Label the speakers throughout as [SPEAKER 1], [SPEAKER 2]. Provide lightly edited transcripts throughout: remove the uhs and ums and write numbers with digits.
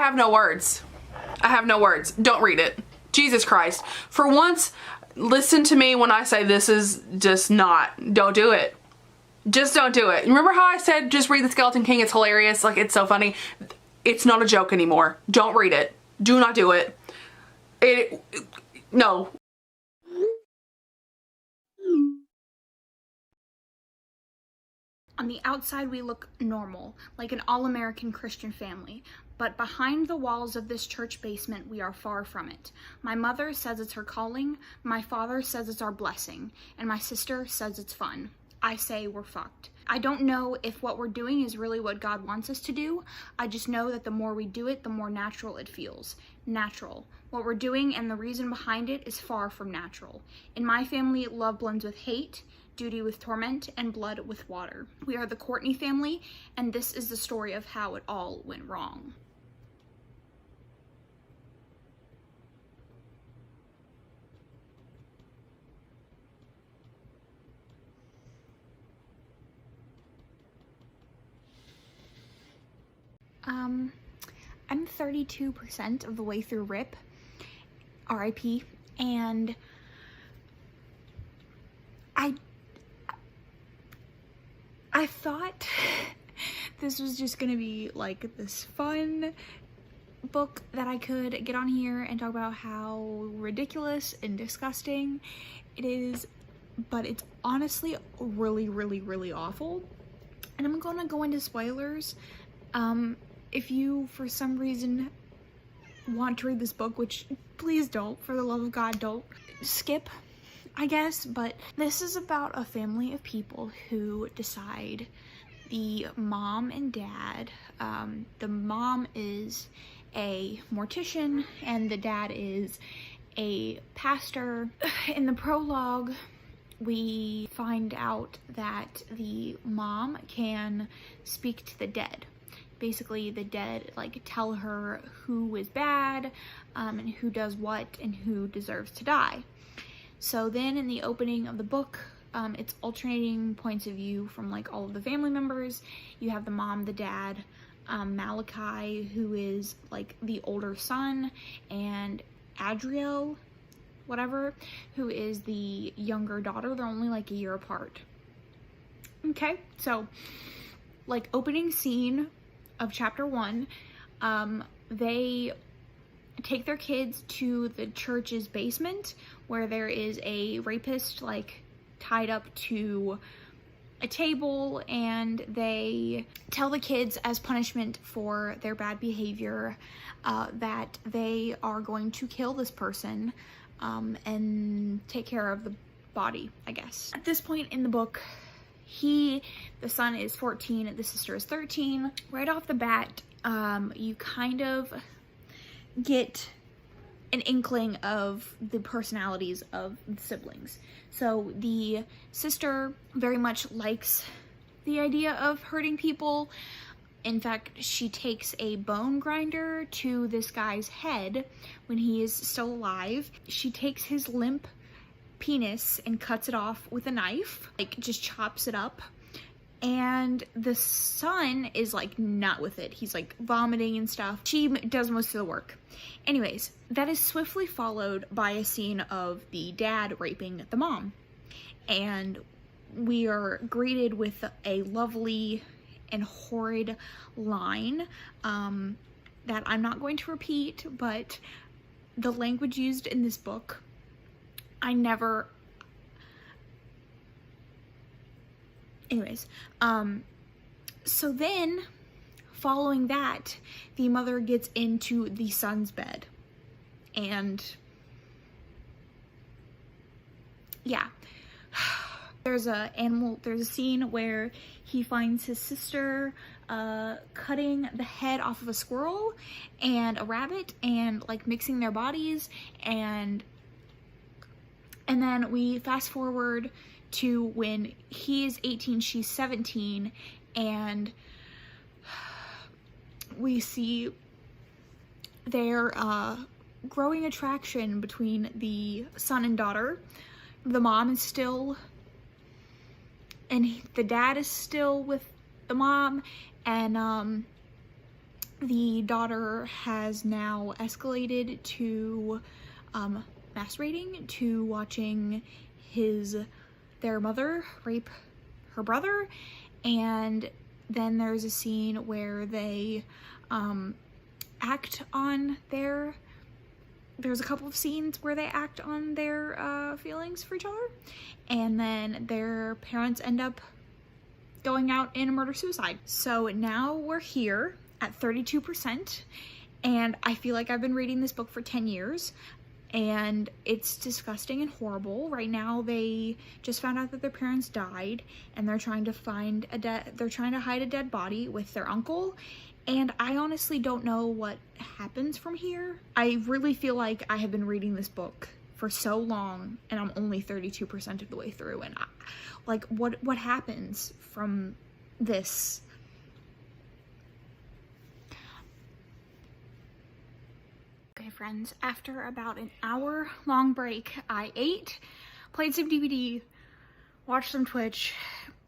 [SPEAKER 1] have no words. I have no words. Don't read it. Jesus Christ. For once, listen to me when I say this is just not. Don't do it. Just don't do it. Remember how I said just read The Skeleton King? It's hilarious. Like, it's so funny. It's not a joke anymore. Don't read it. Do not do it. No.
[SPEAKER 2] On the outside, we look normal, like an all-American Christian family. But behind the walls of this church basement, we are far from it. My mother says it's her calling, my father says it's our blessing, and my sister says it's fun. I say we're fucked. I don't know if what we're doing is really what God wants us to do. I just know that the more we do it, the more natural it feels. Natural. What we're doing and the reason behind it is far from natural. In my family, love blends with hate, duty with torment, and blood with water. We are the Courtney family, and this is the story of how it all went wrong. I'm 32% of the way through RIP, RIP, and I thought this was just gonna be like this fun book that I could get on here and talk about how ridiculous and disgusting it is, but it's honestly really, really, really awful. And I'm gonna go into spoilers. If you, for some reason, want to read this book, which please don't, for the love of God, don't, skip, I guess. But this is about a family of people who decide, the mom and dad, the mom is a mortician and the dad is a pastor. In the prologue, we find out that the mom can speak to the dead. Basically, the dead like tell her who is bad, and who does what, and who deserves to die. So then in the opening of the book, it's alternating points of view from like all of the family members. You have the mom, the dad, Malachi, who is like the older son, and Adriel, whatever, who is the younger daughter. They're only like a year apart. Okay, so like opening scene of chapter 1, they take their kids to the church's basement where there is a rapist like tied up to a table, and they tell the kids as punishment for their bad behavior that they are going to kill this person and take care of the body, I guess. At this point in the book, the son is 14, the sister is 13. Right off the bat, you kind of get an inkling of the personalities of the siblings. So the sister very much likes the idea of hurting people. In fact, she takes a bone grinder to this guy's head when he is still alive. She takes his limp penis and cuts it off with a knife, like just chops it up. And the son is like not with it. He's like vomiting and stuff. She does most of the work. Anyways, that is swiftly followed by a scene of the dad raping the mom. And we are greeted with a lovely and horrid line that I'm not going to repeat, but the language used in this book, anyways, so then following that, the mother gets into the son's bed, and yeah, there's a scene where he finds his sister cutting the head off of a squirrel and a rabbit and like mixing their bodies, and then we fast forward to when he is 18, she's 17, and we see their growing attraction between the son and daughter. The mom is still, and the dad is still with the mom, and the daughter has now escalated to masturbating, to watching their mother rape her brother, and then there's a scene where they act on there's a couple of scenes where they act on their feelings for each other, and then their parents end up going out in a murder-suicide. So now we're here at 32%, and I feel like I've been reading this book for 10 years, and it's disgusting and horrible. Right now they just found out that their parents died, and they're trying to hide a dead body with their uncle, and I honestly don't know what happens from here. I really feel like I have been reading this book for so long, and I'm only 32% of the way through, and what happens from this? Okay, friends, after about an hour-long break, I ate, played some DVD, watched some Twitch,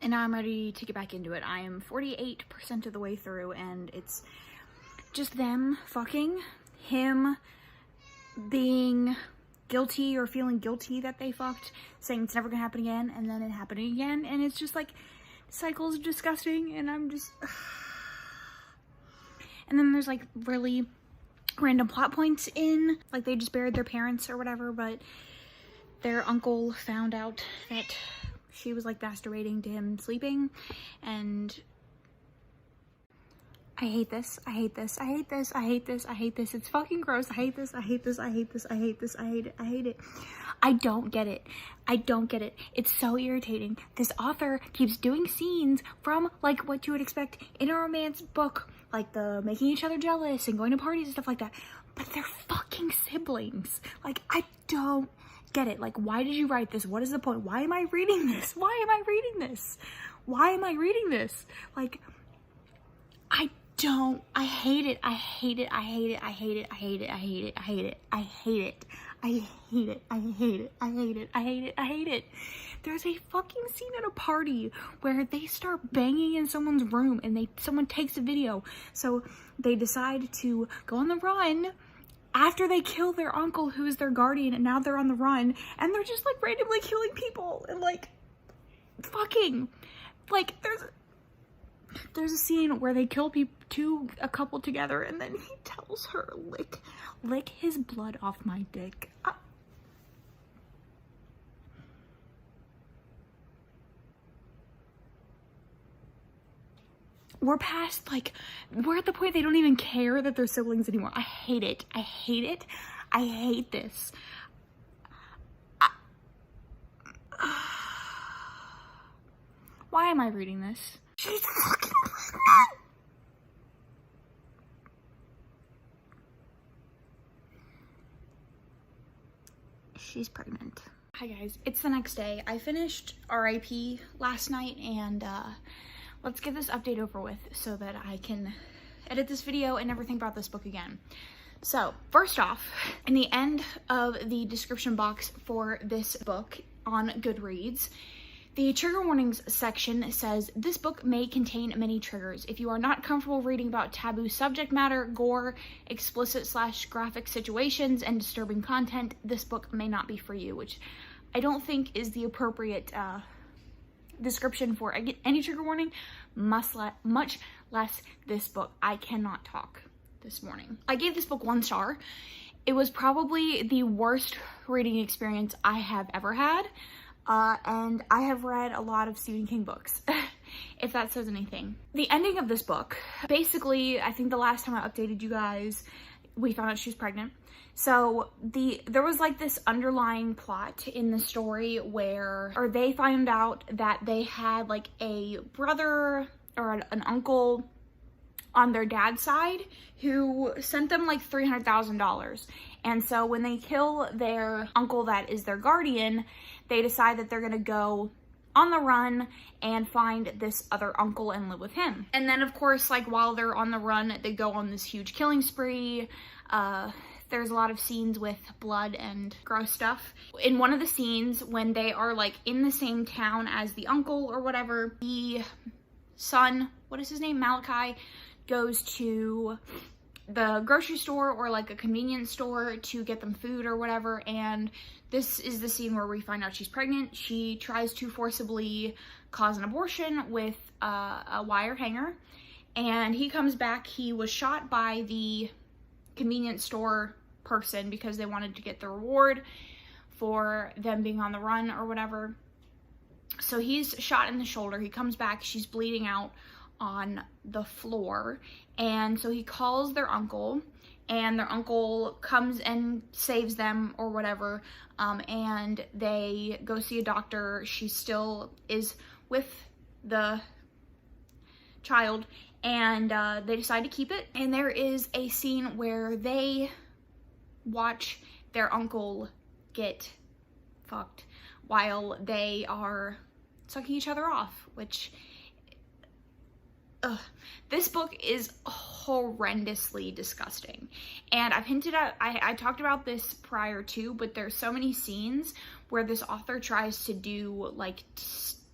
[SPEAKER 2] and now I'm ready to get back into it. I am 48% of the way through, and it's just them fucking, him being guilty or feeling guilty that they fucked, saying it's never gonna happen again, and then it happening again, and it's just like, cycles are disgusting, and I'm just... And then there's like really random plot points in, like they just buried their parents or whatever, but their uncle found out that she was like masturbating to him sleeping, and I hate this, I hate this, I hate this, I hate this, I hate this, it's fucking gross, I hate this, I hate this, I hate this, I hate this, I hate it, I hate it. I don't get it. I don't get it. It's so irritating. This author keeps doing scenes from like what you would expect in a romance book, like the making each other jealous and going to parties and stuff like that, but they're fucking siblings. Like, I don't get it. Like, why did you write this? What is the point? Why am I reading this? Why am I reading this? Why am I reading this? Like, I hate it. I hate it. I hate it. I hate it. I hate it. I hate it. I hate it. I hate it. I hate it. I hate it. I hate it. I hate it. I hate it. There's a fucking scene at a party where they start banging in someone's room, and someone takes a video. So they decide to go on the run after they kill their uncle, who is their guardian, and now they're on the run, and they're just like randomly killing people and like fucking, like there's a scene where they kill a couple together, and then he tells her, lick his blood off my dick. We're past, like, we're at the point they don't even care that they're siblings anymore. I hate it. I hate it. I hate this. Why am I reading this? She's fucking pregnant. She's pregnant. Hi guys, it's the next day. I finished RIP last night, and let's get this update over with so that I can edit this video and never think about this book again. So first off, in the end of the description box for this book on Goodreads, the trigger warnings section says, this book may contain many triggers. If you are not comfortable reading about taboo subject matter, gore, explicit/graphic situations, and disturbing content, this book may not be for you, which I don't think is the appropriate description for any trigger warning, much less this book. I cannot talk this morning. I gave this book 1 star. It was probably the worst reading experience I have ever had. And I have read a lot of Stephen King books, if that says anything. The ending of this book, basically, I think the last time I updated you guys, we found out she was pregnant. So there was like this underlying plot in the story where they found out that they had like a brother or an uncle on their dad's side who sent them like $300,000. And so when they kill their uncle that is their guardian, they decide that they're gonna go on the run and find this other uncle and live with him. And then of course, like while they're on the run, they go on this huge killing spree. There's a lot of scenes with blood and gross stuff. In one of the scenes, when they are like in the same town as the uncle or whatever, the son, what is his name, Malachi, goes to the grocery store or like a convenience store to get them food or whatever, and this is the scene where we find out she's pregnant. She tries to forcibly cause an abortion with a wire hanger, and he comes back. He was shot by the convenience store person because they wanted to get the reward for them being on the run or whatever. So he's shot in the shoulder. He comes back, she's bleeding out on the floor, and so he calls their uncle, and their uncle comes and saves them or whatever, and they go see a doctor. She still is with the child, and they decide to keep it. And there is a scene where they watch their uncle get fucked while they are sucking each other off, which this book is horrendously disgusting. And I've hinted at, I talked about this prior too, but there's so many scenes where this author tries to do like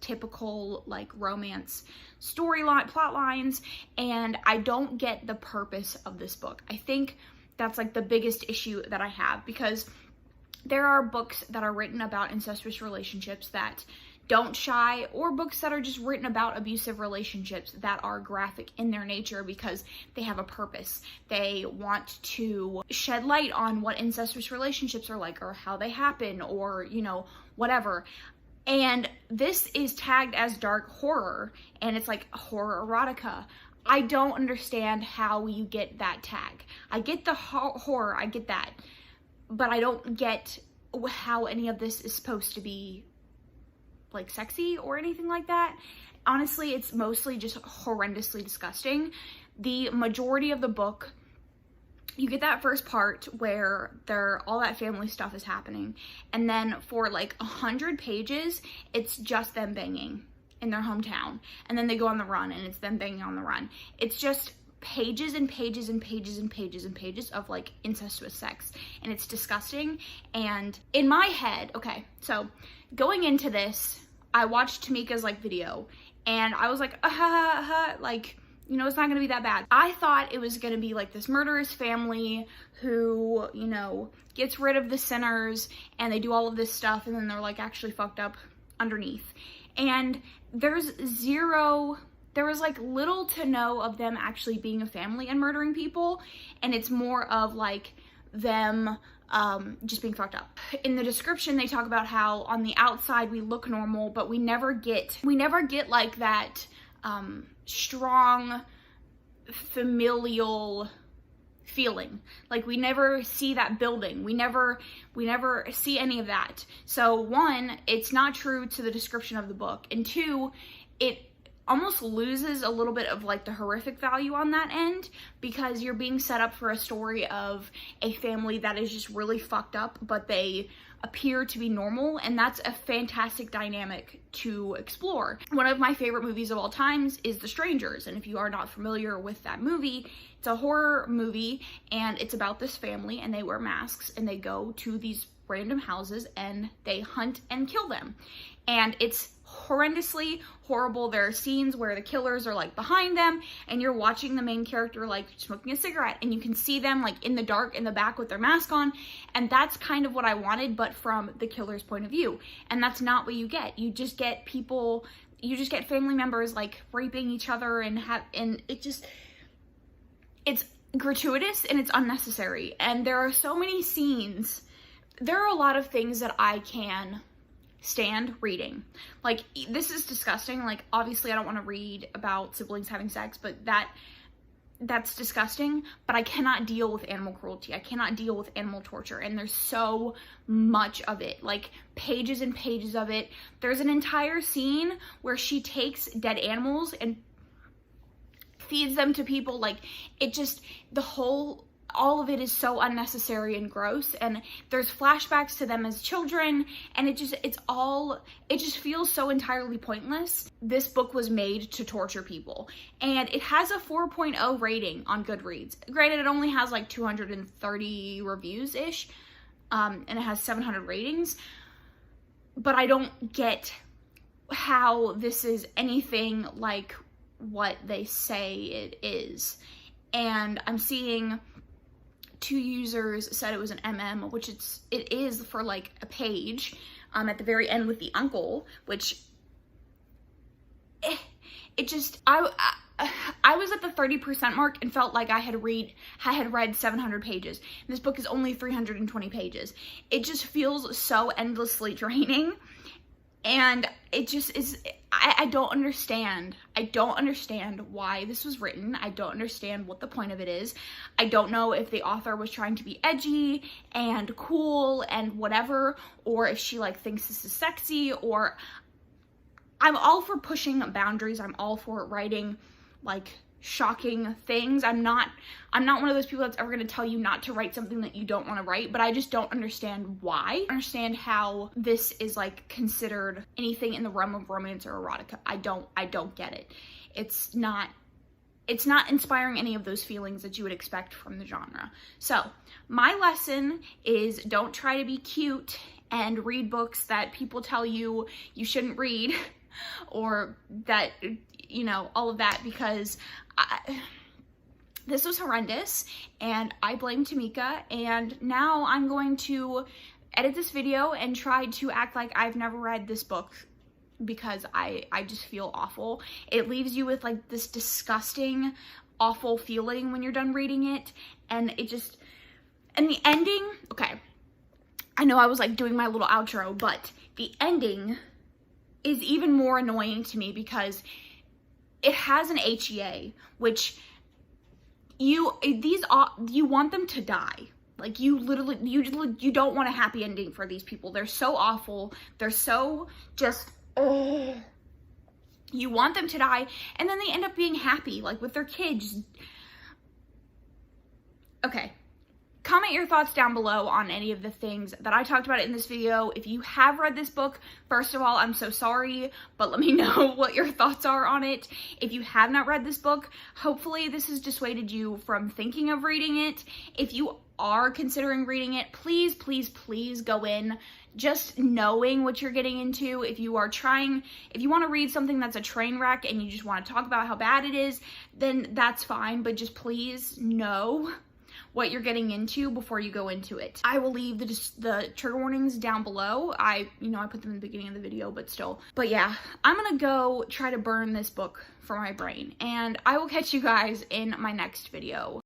[SPEAKER 2] typical like romance storyline plot lines, and I don't get the purpose of this book. I think that's like the biggest issue that I have, because there are books that are written about incestuous relationships that don't shy, or books that are just written about abusive relationships that are graphic in their nature because they have a purpose. They want to shed light on what incestuous relationships are like, or how they happen, or, you know, whatever. And this is tagged as dark horror, and it's like horror erotica. I don't understand how you get that tag. I get the horror, I get that, but I don't get how any of this is supposed to be like sexy or anything like that. Honestly, it's mostly just horrendously disgusting. The majority of the book, you get that first part where all that family stuff is happening, and then for like 100 pages, it's just them banging in their hometown, and then they go on the run and it's them banging on the run. It's just pages and pages and pages and pages and pages of like incestuous sex, and it's disgusting. And in my head, okay, so going into this, I watched Tamika's like video, and I was like, like, you know, it's not gonna be that bad. I thought it was gonna be like this murderous family who, you know, gets rid of the sinners, and they do all of this stuff, and then they're like actually fucked up underneath. And there was like little to no of them actually being a family and murdering people, and it's more of like them just being fucked up. In the description, they talk about how on the outside we look normal, but we never get like that strong familial feeling. Like we never see that building. We never see any of that. So one, it's not true to the description of the book, and two, it almost loses a little bit of like the horrific value on that end, because you're being set up for a story of a family that is just really fucked up, but they appear to be normal, and that's a fantastic dynamic to explore. One of my favorite movies of all times is The Strangers, and if you are not familiar with that movie, it's a horror movie, and it's about this family, and they wear masks, and they go to these random houses, and they hunt and kill them. And it's horrendously horrible. There are scenes where the killers are like behind them, and you're watching the main character like smoking a cigarette, and you can see them like in the dark in the back with their mask on, and that's kind of what I wanted, but from the killer's point of view. And that's not what you get. You just get people, you just get family members like raping each other, and it's gratuitous and it's unnecessary. And there are so many scenes. There are a lot of things that I can stand reading. Like, this is disgusting. Like, obviously I don't want to read about siblings having sex, but that's disgusting. But I cannot deal with animal cruelty. I cannot deal with animal torture, and there's so much of it, like pages and pages of it. There's an entire scene where she takes dead animals and feeds them to people. Like, it just, all of it is so unnecessary and gross, and there's flashbacks to them as children, and it just feels so entirely pointless. This book was made to torture people, and it has a 4.0 rating on Goodreads. Granted, it only has like 230 reviews-ish, and it has 700 ratings, but I don't get how this is anything like what they say it is. And I'm seeing 2 users said it was an MM, which it is for like a page at the very end with the uncle, which it just, I was at the 30% mark and felt like I had read 700 pages. This book is only 320 pages. It just feels so endlessly draining, and it just is, I don't understand. I don't understand why this was written. I don't understand what the point of it is. I don't know if the author was trying to be edgy and cool and whatever, or if she like thinks this is sexy, or I'm all for pushing boundaries. I'm all for writing like shocking things. I'm not one of those people that's ever going to tell you not to write something that you don't want to write, but I just don't understand why. I understand how this is like considered anything in the realm of romance or erotica. I don't get it. It's not inspiring any of those feelings that you would expect from the genre. So my lesson is, don't try to be cute and read books that people tell you you shouldn't read, or that, you know, all of that, because this was horrendous and I blame Tamika, and now I'm going to edit this video and try to act like I've never read this book, because I just feel awful. It leaves you with like this disgusting, awful feeling when you're done reading it, and it just, and the ending, okay, I know I was like doing my little outro, but the ending is even more annoying to me because it has an HEA, which you want them to die. Like, you literally, you don't want a happy ending for these people. They're so awful. They're so just, ugh. You want them to die, and then they end up being happy, like with their kids. Okay. Comment your thoughts down below on any of the things that I talked about in this video. If you have read this book, first of all, I'm so sorry, but let me know what your thoughts are on it. If you have not read this book, hopefully this has dissuaded you from thinking of reading it. If you are considering reading it, please, please, please go in just knowing what you're getting into. If you want to read something that's a train wreck and you just want to talk about how bad it is, then that's fine, but just please know what you're getting into before you go into it. I will leave the trigger warnings down below. I put them in the beginning of the video, but still. But yeah, I'm gonna go try to burn this book from my brain, and I will catch you guys in my next video.